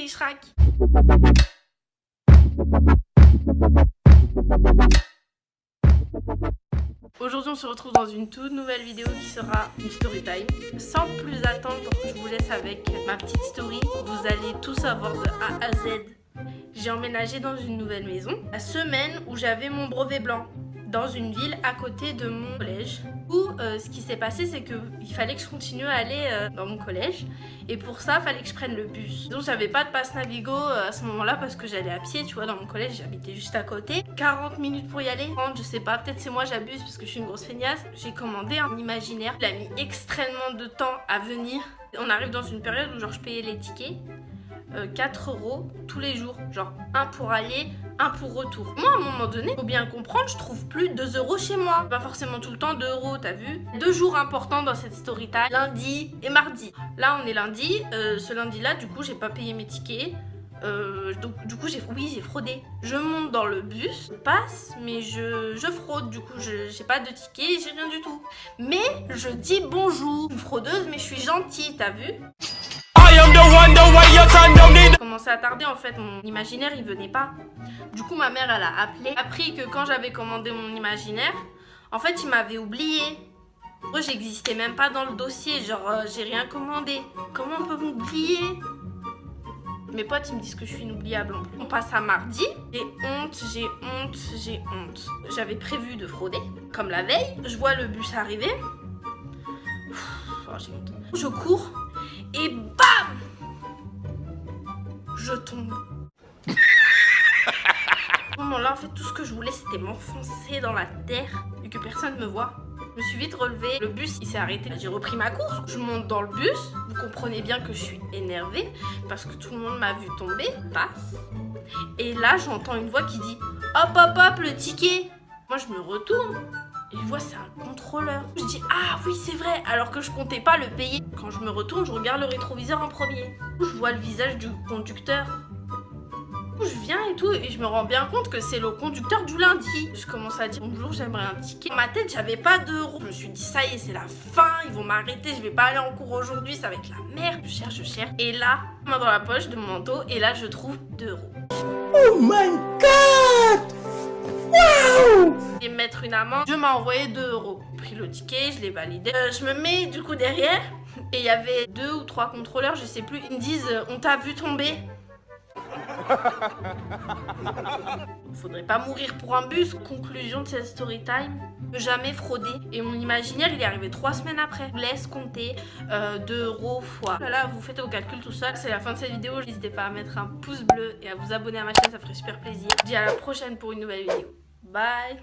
Richrac. Aujourd'hui on se retrouve dans une toute nouvelle vidéo qui sera une story time. Sans plus attendre, je vous laisse avec ma petite story. Vous allez tout savoir de A à Z. J'ai emménagé dans une nouvelle maison la semaine où j'avais mon brevet blanc dans une ville à côté de mon collège. Ce qui s'est passé, c'est qu'il fallait que je continue à aller dans mon collège, et pour ça, il fallait que je prenne le bus. Donc j'avais pas de passe Navigo à ce moment-là parce que j'allais à pied, tu vois, dans mon collège, j'habitais juste à côté. 40 minutes pour y aller, 30, je sais pas, peut-être c'est moi j'abuse parce que je suis une grosse feignasse. J'ai commandé un imaginaire, il a mis extrêmement de temps à venir. On arrive dans une période où genre je payais les tickets 4 € tous les jours, genre un pour aller, un pour retour. Moi, à un moment donné, faut bien comprendre, je trouve plus 2 € chez moi. Pas forcément tout le temps 2 €, t'as vu? 2 jours importants dans cette story time, lundi et mardi. Là, on est lundi. Ce lundi-là, du coup, j'ai pas payé mes tickets. Donc du coup j'ai fraudé. Je monte dans le bus, je passe, mais je fraude. Du coup j'ai pas de ticket, j'ai rien du tout. Mais je dis bonjour. Je suis fraudeuse, mais je suis gentille, t'as vu? Je commençais à tarder en fait, mon imaginaire il venait pas. Du coup ma mère elle a appris que quand j'avais commandé mon imaginaire, en fait il m'avait oublié. Moi j'existais même pas dans le dossier, genre j'ai rien commandé. Comment on peut m'oublier? Mes potes ils me disent que je suis inoubliable. On passe à mardi. J'ai honte. J'avais prévu de frauder, comme la veille. Je vois le bus arriver. J'ai honte. Je cours et bam! Je tombe. À ce moment-là, en fait, tout ce que je voulais, c'était m'enfoncer dans la terre et que personne me voit. Je me suis vite relevée. Le bus, il s'est arrêté. J'ai repris ma course. Je monte dans le bus. Vous comprenez bien que je suis énervée parce que tout le monde m'a vu tomber. Passe. Et là, j'entends une voix qui dit « Hop, hop, hop, le ticket !» Moi, je me retourne. Et je vois, c'est un contrôleur. Je dis « Ah oui, c'est vrai !» Alors que je comptais pas le payer. Quand je me retourne, je regarde le rétroviseur en premier. Je vois le visage du conducteur. Je viens et tout, et je me rends bien compte que c'est le conducteur du lundi. Je commence à dire bonjour, j'aimerais un ticket. Dans ma tête, j'avais pas d'euros. Je me suis dit, ça y est, c'est la fin, ils vont m'arrêter, je vais pas aller en cours aujourd'hui, ça va être la merde. Je cherche. Et là, main dans la poche de mon manteau, et là, je trouve 2 €. Oh my god! Wow! Et mettre une amende, Dieu m'a envoyé 2 €. J'ai pris le ticket, je l'ai validé. Je me mets du coup derrière, et il y avait 2 ou 3 contrôleurs, je sais plus. Ils me disent, on t'a vu tomber. Faudrait pas mourir pour un bus. Conclusion de cette story time, ne jamais frauder. Et mon imaginaire il est arrivé 3 semaines après. Je vous laisse compter 2 € fois. Là, vous faites vos calculs tout seul. C'est la fin de cette vidéo. N'hésitez pas à mettre un pouce bleu et à vous abonner à ma chaîne, ça ferait super plaisir. Je vous dis à la prochaine pour une nouvelle vidéo. Bye.